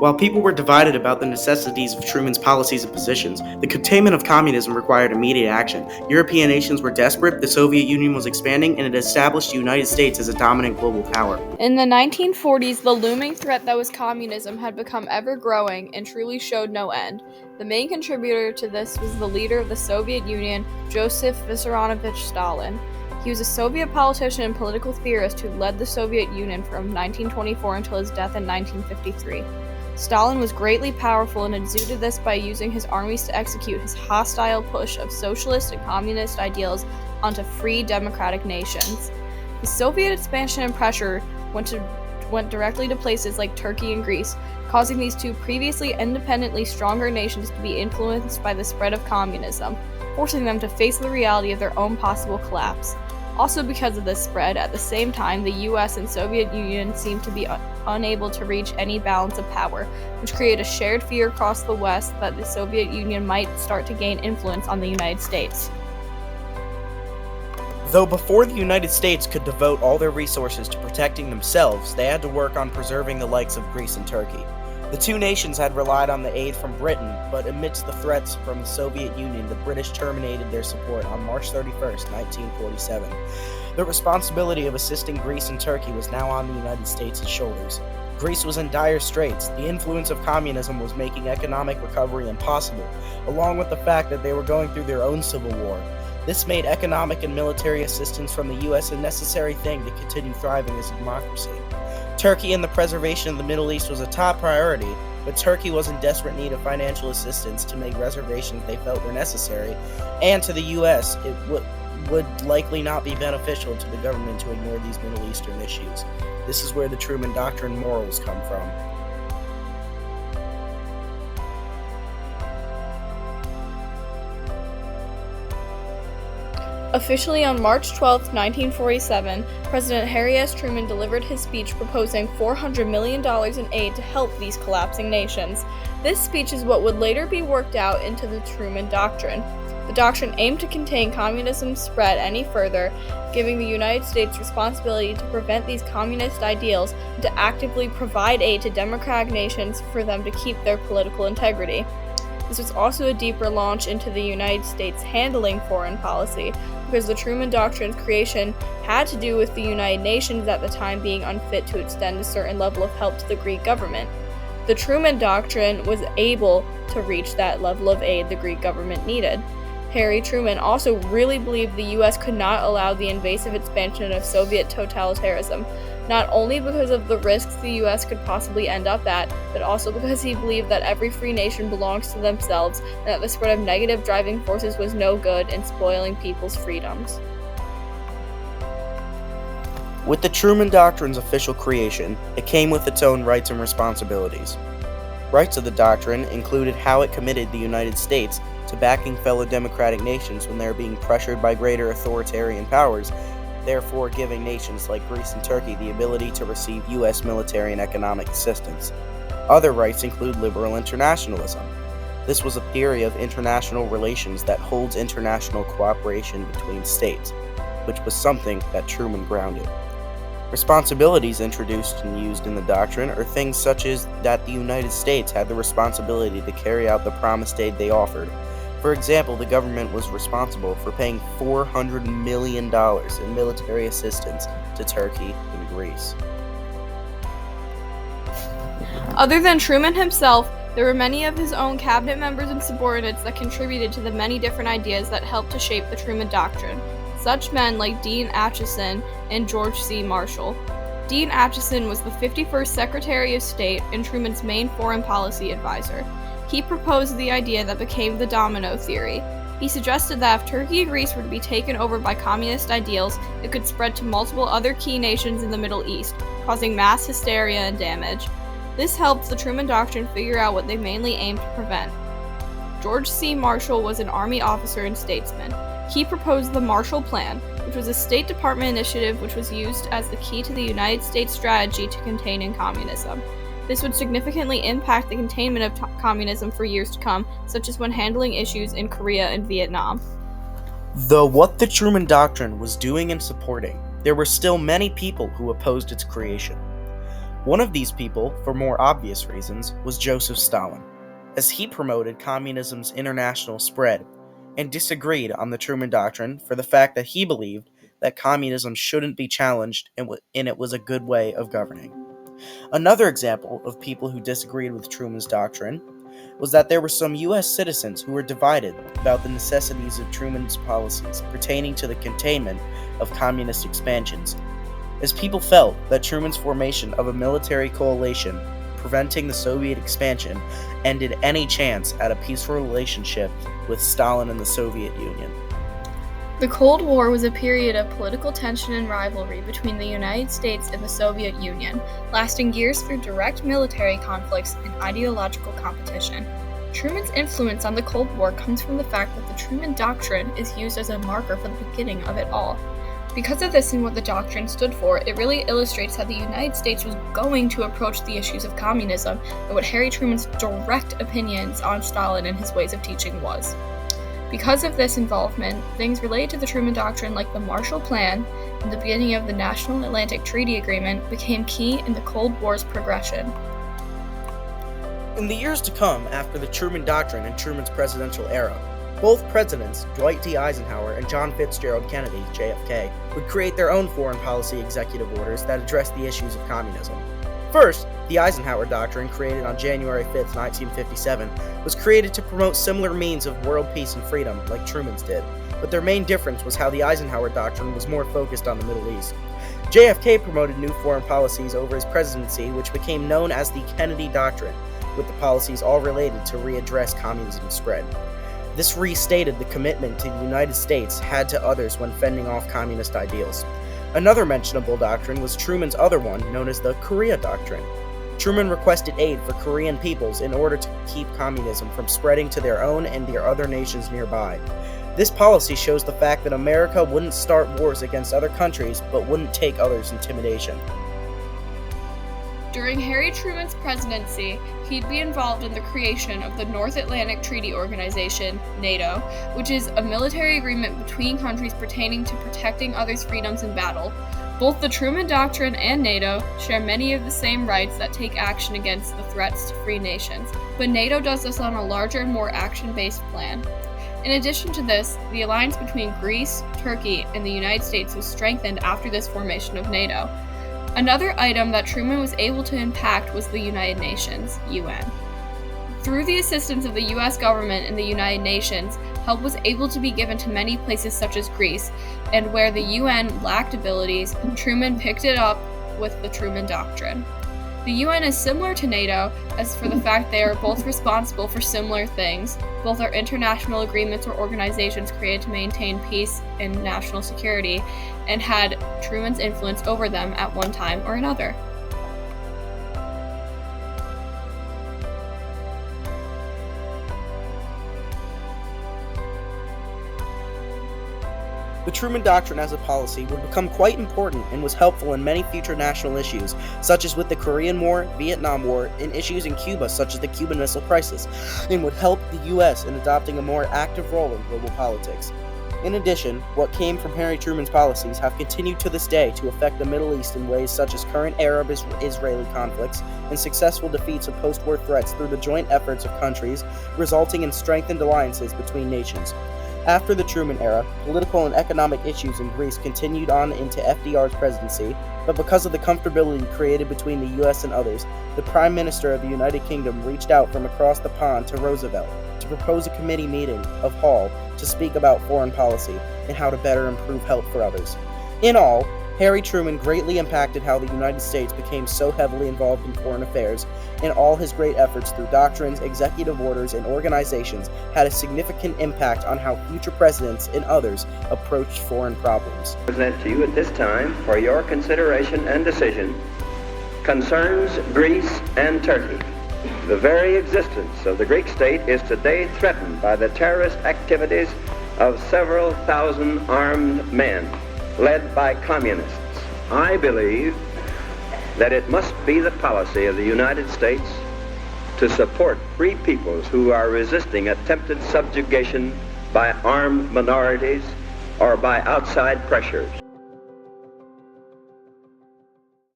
While people were divided about the necessities of Truman's policies and positions, the containment of communism required immediate action. European nations were desperate, the Soviet Union was expanding, and it established the United States as a dominant global power. In the 1940s, the looming threat that was communism had become ever-growing and truly showed no end. The main contributor to this was the leader of the Soviet Union, Joseph Vissarionovich Stalin. He was a Soviet politician and political theorist who led the Soviet Union from 1924 until his death in 1953. Stalin was greatly powerful and exuded this by using his armies to execute his hostile push of socialist and communist ideals onto free democratic nations. The Soviet expansion and pressure went directly to places like Turkey and Greece, causing these two previously independently stronger nations to be influenced by the spread of communism, forcing them to face the reality of their own possible collapse. Also because of this spread, at the same time, the US and Soviet Union seemed to be unable to reach any balance of power, which created a shared fear across the West that the Soviet Union might start to gain influence on the United States. Though before the United States could devote all their resources to protecting themselves, they had to work on preserving the likes of Greece and Turkey. The two nations had relied on the aid from Britain, but amidst the threats from the Soviet Union, the British terminated their support on March 31, 1947. The responsibility of assisting Greece and Turkey was now on the United States' shoulders. Greece was in dire straits. The influence of communism was making economic recovery impossible, along with the fact that they were going through their own civil war. This made economic and military assistance from the U.S. a necessary thing to continue thriving as a democracy. Turkey and the preservation of the Middle East was a top priority, but Turkey was in desperate need of financial assistance to make reservations they felt were necessary, and to the U.S., it would likely not be beneficial to the government to ignore these Middle Eastern issues. This is where the Truman Doctrine morals come from. Officially on March 12, 1947, President Harry S. Truman delivered his speech proposing $400 million in aid to help these collapsing nations. This speech is what would later be worked out into the Truman Doctrine. The doctrine aimed to contain communism's spread any further, giving the United States responsibility to prevent these communist ideals and to actively provide aid to democratic nations for them to keep their political integrity. This was also a deeper launch into the United States handling foreign policy, because the Truman Doctrine's creation had to do with the United Nations at the time being unfit to extend a certain level of help to the Greek government. The Truman Doctrine was able to reach that level of aid the Greek government needed. Harry Truman also really believed the U.S. could not allow the invasive expansion of Soviet totalitarianism, not only because of the risks the U.S. could possibly end up at, but also because he believed that every free nation belongs to themselves and that the spread of negative driving forces was no good in spoiling people's freedoms. With the Truman Doctrine's official creation, it came with its own rights and responsibilities. Rights of the doctrine included how it committed the United States to backing fellow democratic nations when they were being pressured by greater authoritarian powers, therefore giving nations like Greece and Turkey the ability to receive U.S. military and economic assistance. Other rights include liberal internationalism. This was a theory of international relations that holds international cooperation between states, which was something that Truman grounded. Responsibilities introduced and used in the doctrine are things such as that the United States had the responsibility to carry out the promised aid they offered. For example, the government was responsible for paying $400 million in military assistance to Turkey and Greece. Other than Truman himself, there were many of his own cabinet members and subordinates that contributed to the many different ideas that helped to shape the Truman Doctrine. Such men like Dean Acheson and George C. Marshall. Dean Acheson was the 51st Secretary of State and Truman's main foreign policy advisor. He proposed the idea that became the domino theory. He suggested that if Turkey and Greece were to be taken over by communist ideals, it could spread to multiple other key nations in the Middle East, causing mass hysteria and damage. This helped the Truman Doctrine figure out what they mainly aimed to prevent. George C. Marshall was an Army officer and statesman. He proposed the Marshall Plan, which was a State Department initiative which was used as the key to the United States strategy to contain communism. This would significantly impact the containment of communism for years to come, such as when handling issues in Korea and Vietnam. Though what the Truman Doctrine was doing and supporting, there were still many people who opposed its creation. One of these people, for more obvious reasons, was Joseph Stalin, as he promoted communism's international spread and disagreed on the Truman Doctrine for the fact that he believed that communism shouldn't be challenged and it was a good way of governing. Another example of people who disagreed with Truman's doctrine was that there were some U.S. citizens who were divided about the necessities of Truman's policies pertaining to the containment of communist expansions, as people felt that Truman's formation of a military coalition preventing the Soviet expansion ended any chance at a peaceful relationship with Stalin and the Soviet Union. The Cold War was a period of political tension and rivalry between the United States and the Soviet Union, lasting years through direct military conflicts and ideological competition. Truman's influence on the Cold War comes from the fact that the Truman Doctrine is used as a marker for the beginning of it all. Because of this and what the doctrine stood for, it really illustrates how the United States was going to approach the issues of communism and what Harry Truman's direct opinions on Stalin and his ways of teaching was. Because of this involvement, things related to the Truman Doctrine like the Marshall Plan and the beginning of the National Atlantic Treaty Agreement became key in the Cold War's progression. In the years to come after the Truman Doctrine and Truman's presidential era, both presidents, Dwight D. Eisenhower and John Fitzgerald Kennedy, JFK, would create their own foreign policy executive orders that addressed the issues of communism. First, the Eisenhower Doctrine, created on January 5, 1957, was created to promote similar means of world peace and freedom like Truman's did, but their main difference was how the Eisenhower Doctrine was more focused on the Middle East. JFK promoted new foreign policies over his presidency, which became known as the Kennedy Doctrine, with the policies all related to readdress communism's spread. This restated the commitment the United States had to others when fending off communist ideals. Another mentionable doctrine was Truman's other one, known as the Korea Doctrine. Truman requested aid for Korean peoples in order to keep communism from spreading to their own and their other nations nearby. This policy shows the fact that America wouldn't start wars against other countries, but wouldn't take others' intimidation. During Harry Truman's presidency, he'd be involved in the creation of the North Atlantic Treaty Organization, NATO, which is a military agreement between countries pertaining to protecting others' freedoms in battle. Both the Truman Doctrine and NATO share many of the same rights that take action against the threats to free nations, but NATO does this on a larger and more action-based plan. In addition to this, the alliance between Greece, Turkey, and the United States was strengthened after this formation of NATO. Another item that Truman was able to impact was the United Nations, UN. Through the assistance of the US government and the United Nations, help was able to be given to many places such as Greece, and where the UN lacked abilities, Truman picked it up with the Truman Doctrine. The UN is similar to NATO as for the fact they are both responsible for similar things. Both are international agreements or organizations created to maintain peace and national security, and had Truman's influence over them at one time or another. The Truman Doctrine as a policy would become quite important and was helpful in many future national issues, such as with the Korean War, Vietnam War, and issues in Cuba such as the Cuban Missile Crisis, and would help the U.S. in adopting a more active role in global politics. In addition, what came from Harry Truman's policies have continued to this day to affect the Middle East in ways such as current Arab-Israeli conflicts and successful defeats of post-war threats through the joint efforts of countries, resulting in strengthened alliances between nations. After the Truman era, political and economic issues in Greece continued on into FDR's presidency, but because of the comfortability created between the U.S. and others, the Prime Minister of the United Kingdom reached out from across the pond to Roosevelt to propose a committee meeting of Hall to speak about foreign policy and how to better improve help for others. In all, Harry Truman greatly impacted how the United States became so heavily involved in foreign affairs, and all his great efforts through doctrines, executive orders, and organizations had a significant impact on how future presidents and others approached foreign problems. Present to you at this time for your consideration and decision concerns Greece and Turkey. The very existence of the Greek state is today threatened by the terrorist activities of several thousand armed men led by communists. I believe that it must be the policy of the United States to support free peoples who are resisting attempted subjugation by armed minorities or by outside pressures.